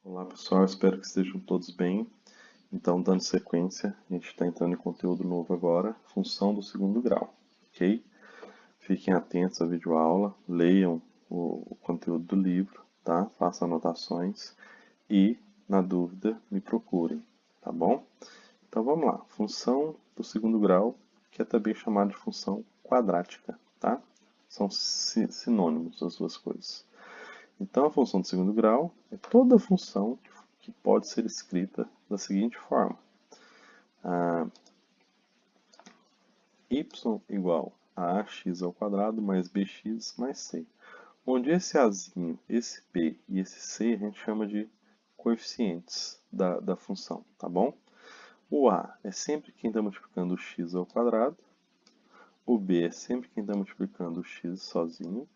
Olá pessoal, espero que estejam todos bem. Então, dando sequência, a gente está entrando em conteúdo novo agora, função do segundo grau, ok? Fiquem atentos à videoaula, leiam o conteúdo do livro, tá? Façam anotações e, na dúvida, me procurem, tá bom? Então vamos lá, função do segundo grau, que é também chamada de função quadrática, tá? São sinônimos as duas coisas. Então, a função do segundo grau é toda função que pode ser escrita da seguinte forma: y igual a ax ao quadrado mais bx mais c, onde esse azinho, esse b e esse c a gente chama de coeficientes da função, tá bom? O a é sempre quem está multiplicando o x ao quadrado, o b é sempre quem está multiplicando o x sozinho,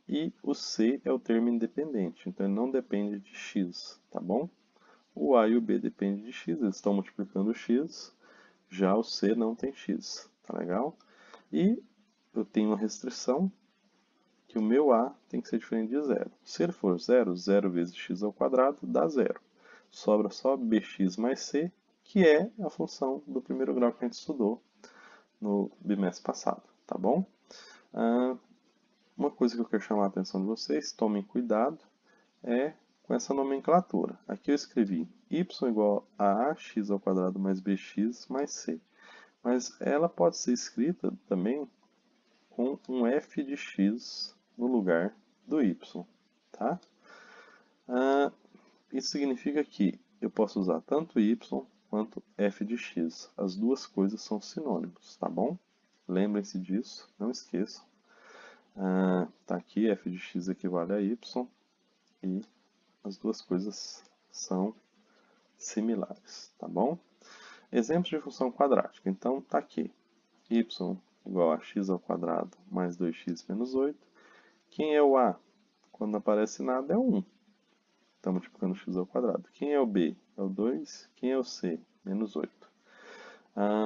e o c é o termo independente, então ele não depende de x, tá bom? O a e o b dependem de x, eles estão multiplicando o x, já o c não tem x, tá legal? E eu tenho uma restrição que o meu a tem que ser diferente de zero. Se ele for zero, 0 vezes x ao quadrado dá zero. Sobra só bx mais c, que é a função do primeiro grau que a gente estudou no bimestre passado, tá bom? Uma coisa que eu quero chamar a atenção de vocês, tomem cuidado, é com essa nomenclatura. Aqui eu escrevi y igual a ax ao quadrado mais bx mais c. Mas ela pode ser escrita também com um f de x no lugar do y, tá? Isso significa que eu posso usar tanto y quanto f de x. As duas coisas são sinônimos, tá bom? Lembrem-se disso, não esqueçam. Tá aqui, f de x equivale a y e as duas coisas são similares, tá bom? Exemplos de função quadrática. Então, tá aqui. Y igual a x ao quadrado mais 2x menos 8. Quem é o a? Quando não aparece nada é o 1. Está multiplicando x ao quadrado. Quem é o b? É o 2. Quem é o c? Menos 8.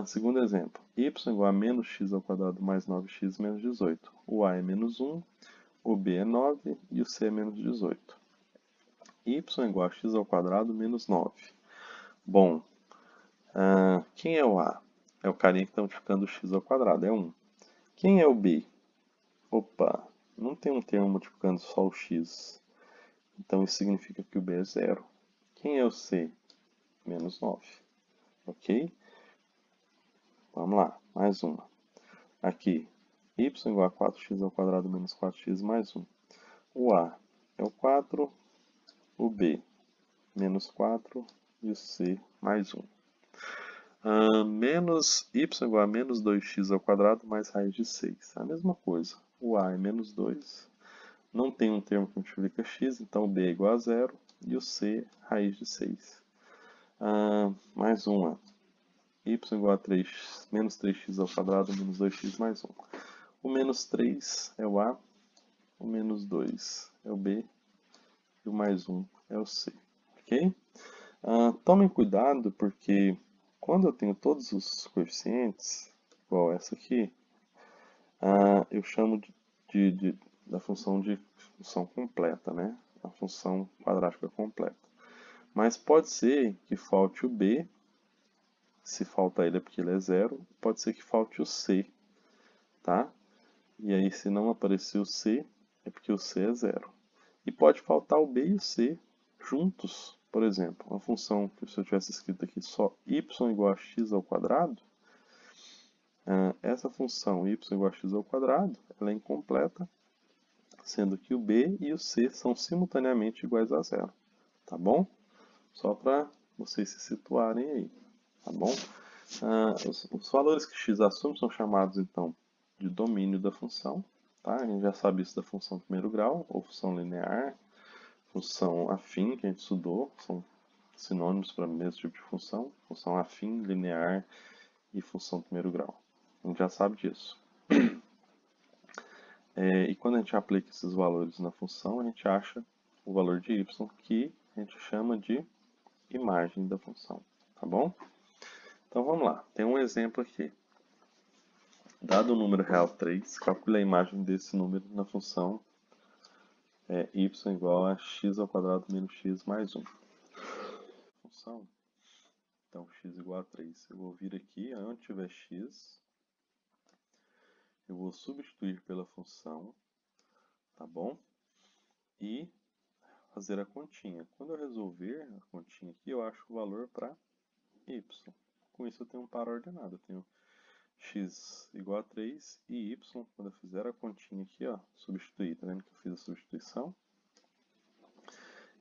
Segundo exemplo. Y igual a menos x ao quadrado mais 9x menos 18. O a é menos 1, o b é 9 e o c é menos 18. Y igual a x ao quadrado menos 9. Bom, quem é o a? É o carinha que está multiplicando x ao quadrado, é 1. Quem é o b? Opa, não tem um termo multiplicando só o x. Então isso significa que o b é 0. Quem é o c? Menos 9. Ok? Vamos lá, mais uma. Aqui, y igual a 4x ao quadrado menos 4x mais 1. O a é o 4, o b menos 4 e o c mais 1. Menos y igual a menos 2x ao quadrado mais raiz de 6. A mesma coisa. O a é menos 2. Não tem um termo que multiplica x, então o b é igual a 0 e o c raiz de 6. Mais uma. Y igual a 3, menos 3x ao quadrado menos 2x mais 1. O menos 3 é o a, o menos 2 é o b e o mais 1 é o c. Ok? Tomem cuidado porque quando eu tenho todos os coeficientes, igual essa aqui, eu chamo da função de função completa, né? A função quadrática completa. Mas pode ser que falte o b, se falta ele é porque ele é 0, pode ser que falte o c, tá? E aí se não aparecer o c, é porque o c é 0. E pode faltar o b e o c juntos. Por exemplo, uma função que se eu tivesse escrito aqui só y igual a x ao quadrado, essa função y igual a x ao quadrado, ela é incompleta, sendo que o b e o c são simultaneamente iguais a 0. Tá bom? Só para vocês se situarem aí. Tá bom? Os valores que x assume são chamados, então, de domínio da função. Tá? A gente já sabe isso da função de primeiro grau, ou função linear, função afim, que a gente estudou, são sinônimos para o mesmo tipo de função. Função afim, linear e função de primeiro grau. A gente já sabe disso. E quando a gente aplica esses valores na função, a gente acha o valor de y, que a gente chama de imagem da função. Tá bom? Então vamos lá. Tem um exemplo aqui. Dado o número real 3, calcule a imagem desse número na função y igual a x ao quadrado menos x mais 1. função, então x igual a 3, eu vou vir aqui, onde tiver x, eu vou substituir pela função, tá bom? E fazer a continha. Quando eu resolver a continha aqui, eu acho o valor para y. Com isso eu tenho um par ordenado, eu tenho x igual a 3 e y, quando eu fizer a continha aqui, ó, substituir, tá vendo que eu fiz a substituição?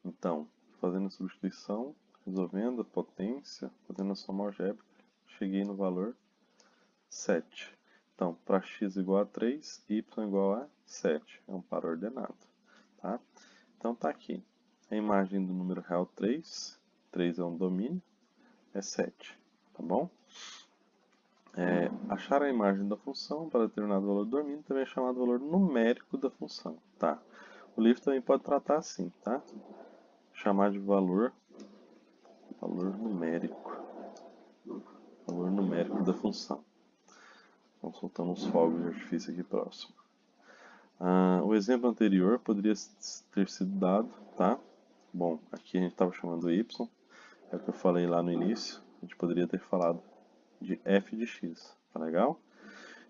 Então, fazendo a substituição, resolvendo a potência, fazendo a soma algébrica, cheguei no valor 7. Então, para x igual a 3, y igual a 7. É um par ordenado. Tá? Então, está aqui. A imagem do número real 3. 3 é um domínio, é 7. Tá bom? Achar a imagem da função para determinado valor do domínio também é chamado valor numérico da função. Tá? O livro também pode tratar assim, tá? Chamar de valor numérico da função. Estão soltando uns fogos de artifício aqui próximo. O exemplo anterior poderia ter sido dado, tá? Bom, aqui a gente estava chamando y, é o que eu falei lá no início, a gente poderia ter falado de f de x, tá legal?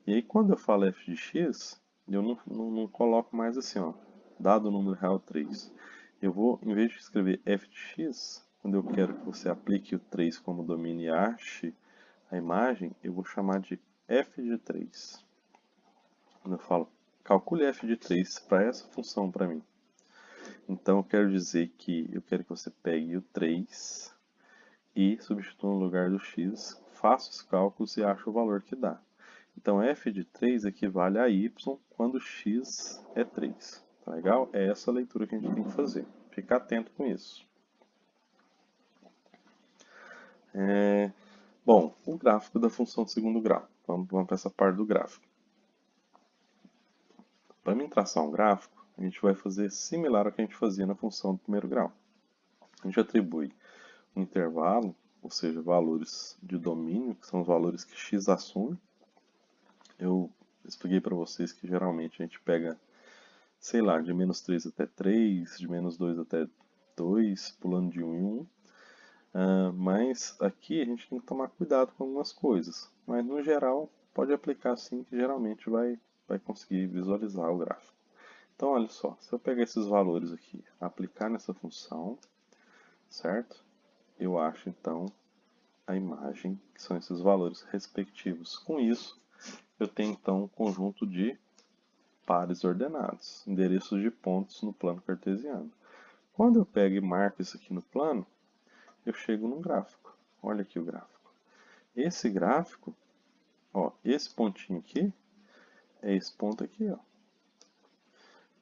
E aí quando eu falo f de x, eu não coloco mais assim, ó, dado o número real 3. Eu vou, em vez de escrever f de x, quando eu quero que você aplique o 3 como domínio e ache a imagem, eu vou chamar de f de 3. Quando eu falo, calcule f de 3 para essa função para mim. Então eu quero dizer que eu quero que você pegue o 3 e substitua no lugar do x, faça os cálculos e ache o valor que dá. Então f de 3 equivale a y quando x é 3. Tá legal? É essa a leitura que a gente tem que fazer. Fica atento com isso. Bom, o gráfico da função de segundo grau. Vamos para essa parte do gráfico. Para mim traçar um gráfico, a gente vai fazer similar ao que a gente fazia na função do primeiro grau. A gente atribui um intervalo, ou seja, valores de domínio, que são os valores que x assume. Eu expliquei para vocês que geralmente a gente pega, sei lá, de menos 3 até 3, de menos 2 até 2, pulando de 1 em 1. Mas aqui a gente tem que tomar cuidado com algumas coisas. Mas no geral, pode aplicar sim, que geralmente vai conseguir visualizar o gráfico. Então, olha só, se eu pegar esses valores aqui, aplicar nessa função, certo? Eu acho então a imagem, que são esses valores respectivos. Com isso, eu tenho então um conjunto de pares ordenados, endereços de pontos no plano cartesiano. Quando eu pego e marco isso aqui no plano, eu chego num gráfico. Olha aqui o gráfico. Esse gráfico, ó, esse pontinho aqui, é esse ponto aqui, ó.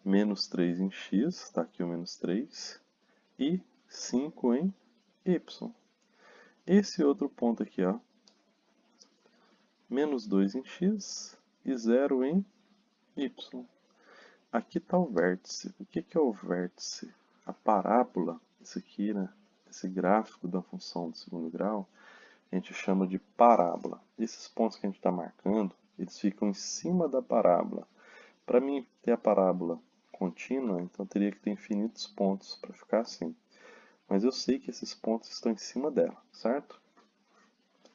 Menos 3 em x, está aqui o menos 3, e 5 em y. Esse outro ponto aqui, ó, menos 2 em x e 0 em y. Aqui está o vértice. O que é o vértice? A parábola, isso aqui, né? Esse gráfico da função do segundo grau, a gente chama de parábola. Esses pontos que a gente está marcando, eles ficam em cima da parábola. Para mim ter a parábola contínua, então teria que ter infinitos pontos para ficar assim. Mas eu sei que esses pontos estão em cima dela, certo?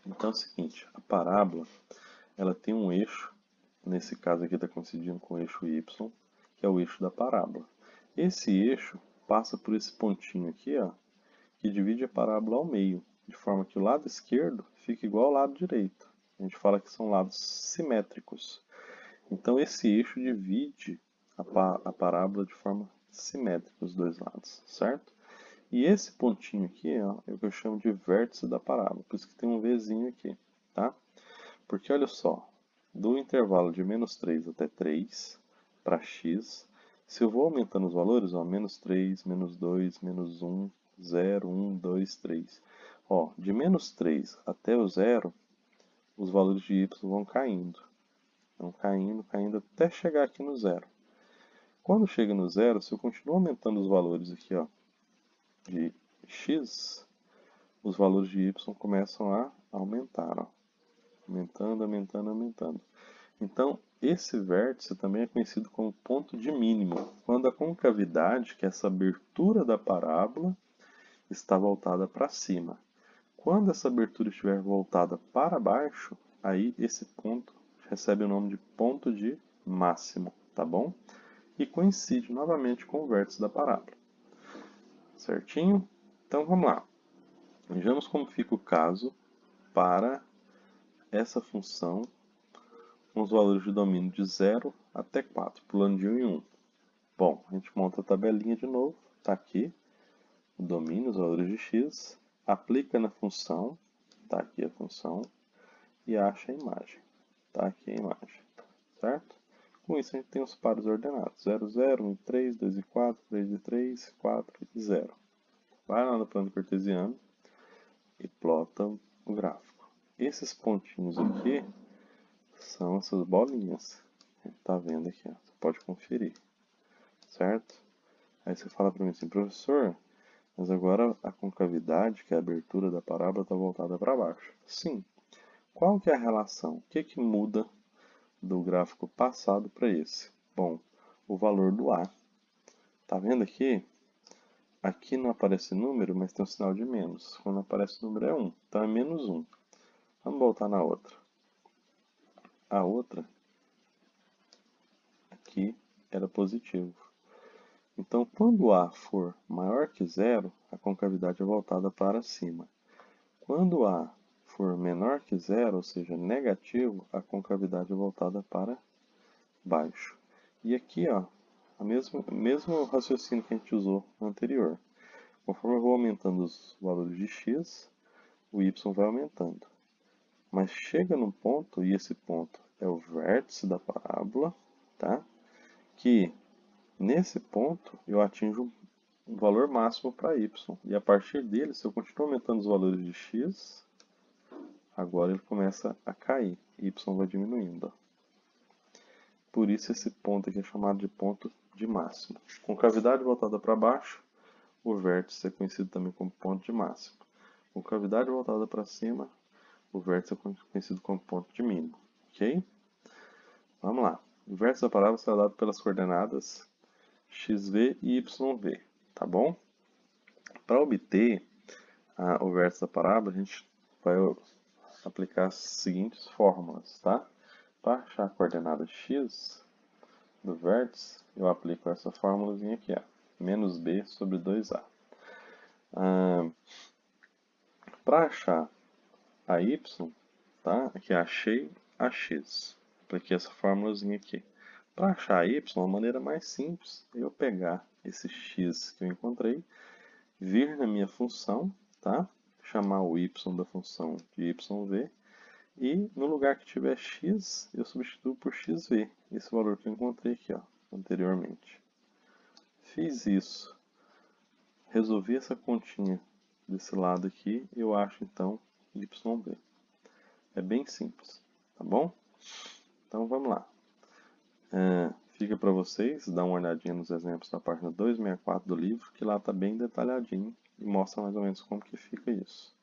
Então é o seguinte, a parábola, ela tem um eixo, nesse caso aqui está coincidindo com o eixo y, que é o eixo da parábola. Esse eixo passa por esse pontinho aqui, ó, que divide a parábola ao meio, de forma que o lado esquerdo fica igual ao lado direito. A gente fala que são lados simétricos. Então esse eixo divide a parábola de forma simétrica, os dois lados, certo? E esse pontinho aqui, ó, é o que eu chamo de vértice da parábola, por isso que tem um Vzinho aqui, tá? Porque olha só, do intervalo de menos 3 até 3 para x, se eu vou aumentando os valores, ó, menos 3, menos 2, menos 1, 0, 1, 2, 3. Ó, de menos 3 até o 0, os valores de y vão caindo. Vão caindo, caindo até chegar aqui no 0. Quando chega no 0, se eu continuo aumentando os valores aqui, ó, de x, os valores de y começam a aumentar, ó. Aumentando, aumentando, aumentando. Então, esse vértice também é conhecido como ponto de mínimo, quando a concavidade, que é essa abertura da parábola, está voltada para cima. Quando essa abertura estiver voltada para baixo, aí esse ponto recebe o nome de ponto de máximo, tá bom? E coincide novamente com o vértice da parábola. Certinho? Então vamos lá. Vejamos como fica o caso para essa função com os valores de domínio de 0 até 4, pulando de 1 em 1. Bom, a gente monta a tabelinha de novo, está aqui o domínio, os valores de x, aplica na função, está aqui a função, e acha a imagem, está aqui a imagem, certo? Com isso a gente tem os pares ordenados, 0, 0, 1 e 3, 2 e 4, 3 e 3, 4 e 0. Vai lá no plano cartesiano e plota o gráfico. Esses pontinhos aqui são essas bolinhas. Tá vendo aqui, ó. Você pode conferir, certo? Aí você fala para mim assim, professor, mas agora a concavidade, que é a abertura da parábola, está voltada para baixo. Sim. Qual que é a relação? O que muda do gráfico passado para esse? Bom, o valor do A. Tá vendo aqui? Aqui não aparece número, mas tem um sinal de menos. Quando aparece número é 1, então é menos 1. Vamos voltar na outra. A outra, aqui, era positivo. Então, quando A for maior que 0, a concavidade é voltada para cima. Quando A for menor que 0, ou seja, negativo, a concavidade é voltada para baixo. E aqui, ó, o mesmo raciocínio que a gente usou no anterior. Conforme eu vou aumentando os valores de x, o y vai aumentando. Mas chega num ponto, e esse ponto é o vértice da parábola, tá? Que nesse ponto eu atinjo um valor máximo para y. E a partir dele, se eu continuo aumentando os valores de x, agora ele começa a cair. Y vai diminuindo. Ó. Por isso esse ponto aqui é chamado de ponto de máximo. Com cavidade voltada para baixo, o vértice é conhecido também como ponto de máximo. Com cavidade voltada para cima, o vértice é conhecido como ponto de mínimo. Ok? Vamos lá. O vértice da parábola será dado pelas coordenadas xv e yv. Tá bom? Para obter o vértice da parábola, a gente vai aplicar as seguintes fórmulas, tá? Para achar a coordenada x do vértice, eu aplico essa fórmulazinha aqui, ó, menos b sobre 2a. Para achar a y, tá? Aqui achei a x. Apliquei essa fórmulazinha aqui. Para achar a y, a maneira mais simples é eu pegar esse x que eu encontrei, vir na minha função, tá? Chamar o y da função de yv, e no lugar que tiver x, eu substituo por xv, esse valor que eu encontrei aqui, ó, anteriormente. Fiz isso, resolvi essa continha desse lado aqui, eu acho então yv. É bem simples, tá bom? Então vamos lá. Fica para vocês, dá uma olhadinha nos exemplos da página 264 do livro, que lá está bem detalhadinho e mostra mais ou menos como que fica isso.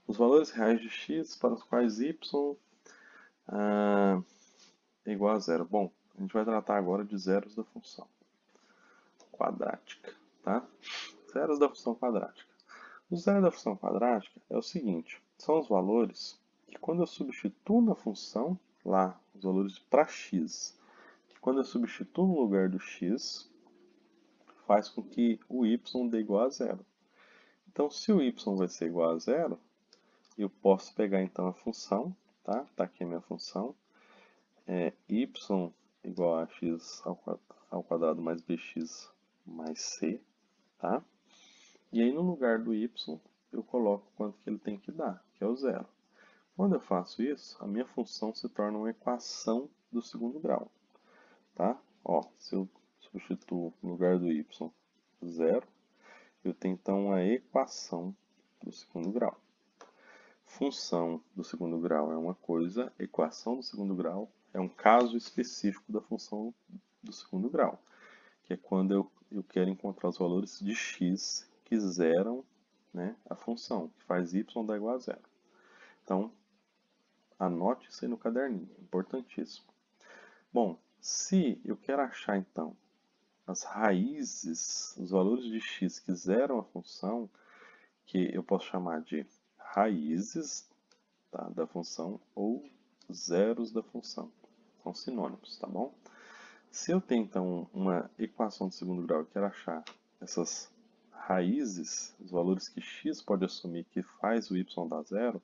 Os valores reais de x para os quais y é igual a zero. Bom, a gente vai tratar agora de zeros da função quadrática, tá? Zeros da função quadrática. O zero da função quadrática é o seguinte, são os valores que quando eu substituo na função, lá, os valores para x, que quando eu substituo no lugar do x, faz com que o y dê igual a zero. Então, se o y vai ser igual a zero, eu posso pegar então a função, tá? Tá aqui a minha função, y igual a x ao quadrado mais bx mais c, tá? E aí no lugar do y, eu coloco quanto que ele tem que dar, que é o zero. Quando eu faço isso, a minha função se torna uma equação do segundo grau, tá? Ó, se eu substituo no lugar do y zero, eu tenho então uma equação do segundo grau. Função do segundo grau é uma coisa, equação do segundo grau é um caso específico da função do segundo grau, que é quando eu quero encontrar os valores de x que zeram, né, a função, que faz y dar igual a zero. Então, anote isso aí no caderninho, importantíssimo. Bom, se eu quero achar então as raízes, os valores de x que zeram a função, que eu posso chamar de raízes, tá, da função ou zeros da função. São sinônimos, tá bom? Se eu tenho, então, uma equação de segundo grau e quero achar essas raízes, os valores que x pode assumir que faz o y dar zero,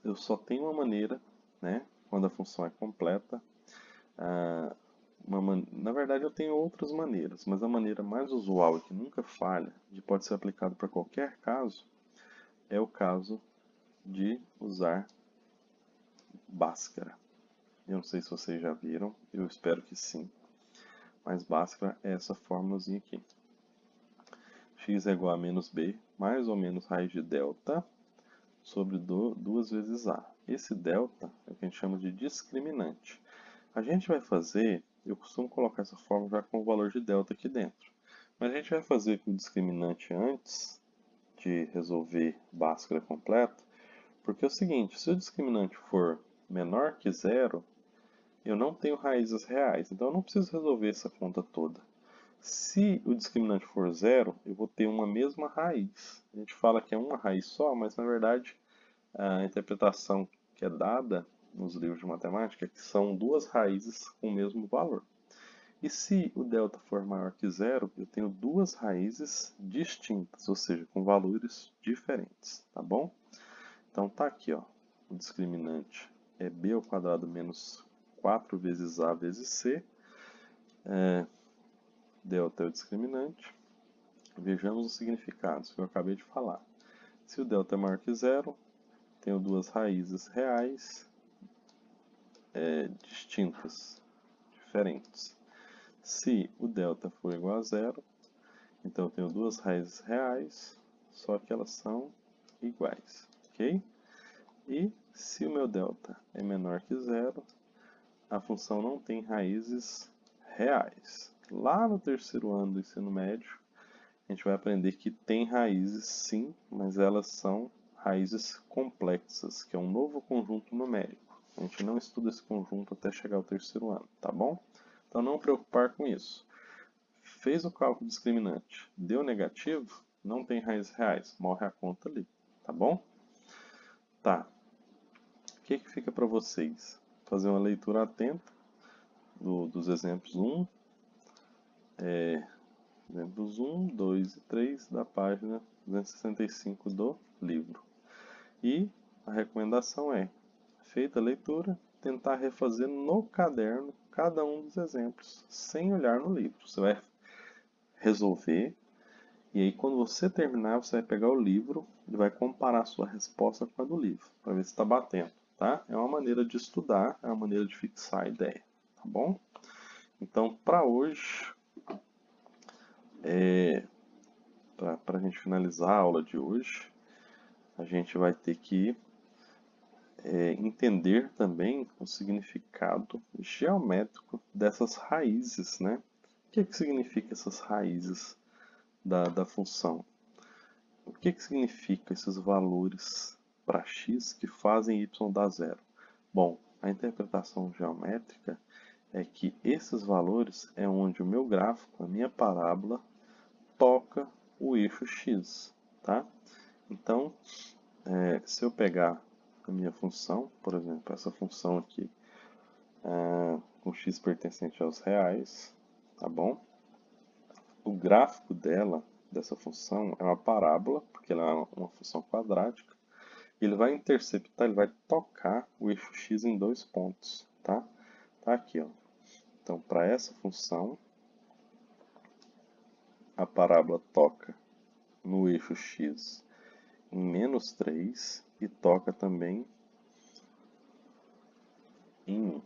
eu só tenho uma maneira, né, quando a função é completa. Na verdade, eu tenho outras maneiras, mas a maneira mais usual e que nunca falha, e pode ser aplicado para qualquer caso, é o caso de usar Bhaskara. Eu não sei se vocês já viram, eu espero que sim. Mas Bhaskara é essa fórmulazinha aqui. X é igual a menos b, mais ou menos raiz de delta, sobre 2 vezes a. Esse delta é o que a gente chama de discriminante. A gente vai fazer, eu costumo colocar essa fórmula já com o valor de delta aqui dentro. Mas a gente vai fazer com o discriminante antes de resolver Bhaskara completo, porque é o seguinte, se o discriminante for menor que zero, eu não tenho raízes reais, então eu não preciso resolver essa conta toda. Se o discriminante for zero, eu vou ter uma mesma raiz. A gente fala que é uma raiz só, mas na verdade a interpretação que é dada nos livros de matemática é que são duas raízes com o mesmo valor. E se o delta for maior que zero, eu tenho duas raízes distintas, ou seja, com valores diferentes, tá bom? Então tá aqui, ó, o discriminante é b ao quadrado menos 4 vezes a vezes c. Delta é o discriminante. Vejamos os significados que eu acabei de falar. Se o delta é maior que zero, tenho duas raízes reais distintas, diferentes. Se o delta for igual a zero, então eu tenho duas raízes reais, só que elas são iguais, ok? E se o meu delta é menor que zero, a função não tem raízes reais. Lá no terceiro ano do ensino médio, a gente vai aprender que tem raízes sim, mas elas são raízes complexas, que é um novo conjunto numérico. A gente não estuda esse conjunto até chegar ao terceiro ano, tá bom? Então não preocupar com isso. Fez o cálculo discriminante, deu negativo, não tem raízes reais, morre a conta ali, tá bom? Tá. O que fica para vocês? Fazer uma leitura atenta dos exemplos 1, exemplos 1, 2 e 3 da página 265 do livro. E a recomendação é, feita a leitura, tentar refazer no caderno cada um dos exemplos, sem olhar no livro. Você vai resolver, e aí quando você terminar, você vai pegar o livro e vai comparar a sua resposta com a do livro, para ver se está batendo, tá? É uma maneira de estudar, é uma maneira de fixar a ideia, tá bom? Então, para hoje, para a gente finalizar a aula de hoje, a gente vai ter que entender também o significado geométrico dessas raízes, né? O que significa essas raízes da função? O que significa esses valores para x que fazem y dar zero? Bom, a interpretação geométrica é que esses valores é onde o meu gráfico, a minha parábola, toca o eixo x, tá? Então, se eu pegar a minha função, por exemplo, essa função aqui, com x pertencente aos reais, tá bom? O gráfico dessa função, é uma parábola, porque ela é uma função quadrática, e ele vai interceptar, ele vai tocar o eixo x em dois pontos, tá? Tá aqui, ó. Então, para essa função, a parábola toca no eixo x em menos 3 e toca também em 1.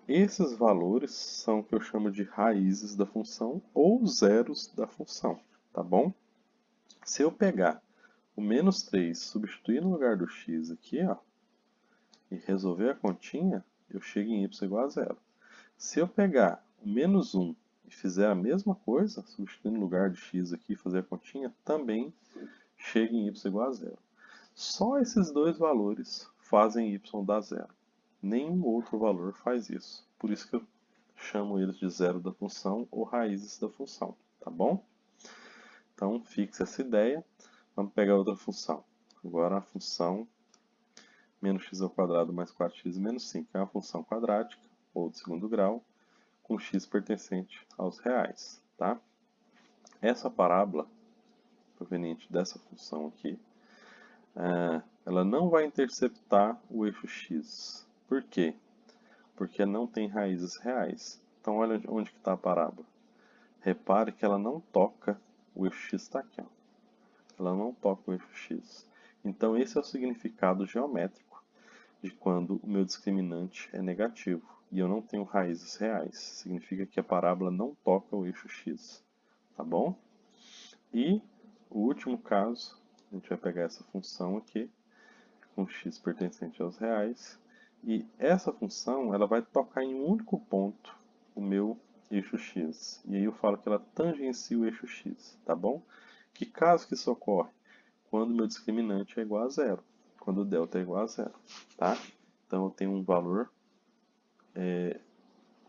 Esses valores são o que eu chamo de raízes da função ou zeros da função, tá bom? Se eu pegar o menos 3 e substituir no lugar do x aqui, ó, e resolver a continha, eu chego em y igual a zero. Se eu pegar o menos 1 e fizer a mesma coisa, substituindo no lugar de x aqui e fazer a continha, também chega em y igual a zero. Só esses dois valores fazem y dar zero. Nenhum outro valor faz isso. Por isso que eu chamo eles de zero da função ou raízes da função, tá bom? Então, fixe essa ideia. Vamos pegar outra função. Agora a função menos x ao quadrado mais 4x menos 5 é uma função quadrática, ou de segundo grau, com x pertencente aos reais, tá? Essa parábola, proveniente dessa função aqui, ela não vai interceptar o eixo x. Por quê? Porque não tem raízes reais. Então olha onde que está a parábola. Repare que ela não toca o eixo x, está aqui, ó. Ela não toca o eixo x. Então esse é o significado geométrico de quando o meu discriminante é negativo e eu não tenho raízes reais. Significa que a parábola não toca o eixo x, tá bom? E o último caso, a gente vai pegar essa função aqui, com x pertencente aos reais, e essa função ela vai tocar em um único ponto o meu eixo x. E aí eu falo que ela tangencia o eixo x, tá bom? Que caso que isso ocorre? Quando o meu discriminante é igual a zero, quando o delta é igual a zero, tá? Então eu tenho um valor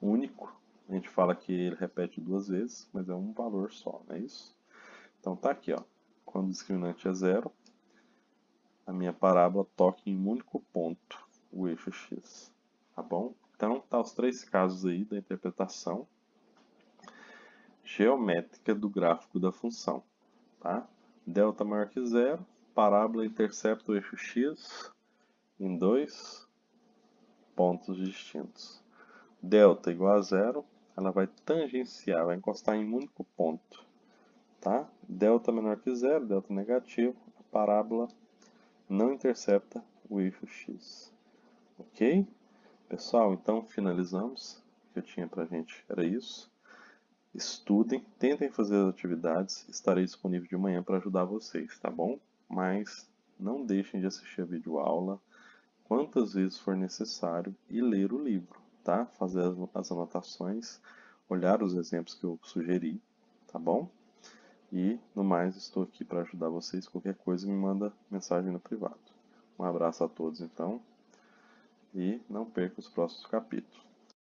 único. A gente fala que ele repete duas vezes, mas é um valor só, não é isso? Então tá aqui, ó. Quando o discriminante é zero, a minha parábola toca em um único ponto, o eixo x, tá bom? Então tá os três casos aí da interpretação geométrica do gráfico da função, tá? Delta maior que zero, parábola intercepta o eixo x em dois pontos distintos. Delta igual a zero, ela vai tangenciar, vai encostar em um único ponto, tá? Delta menor que zero, delta negativo, a parábola não intercepta o eixo x. Ok? Pessoal, então finalizamos. O que eu tinha pra gente era isso. Estudem, tentem fazer as atividades. Estarei disponível de manhã para ajudar vocês, tá bom? Mas não deixem de assistir a videoaula quantas vezes for necessário e ler o livro, tá? Fazer as anotações, olhar os exemplos que eu sugeri, tá bom? E, no mais, estou aqui para ajudar vocês. Qualquer coisa, me manda mensagem no privado. Um abraço a todos, então, e não perca os próximos capítulos.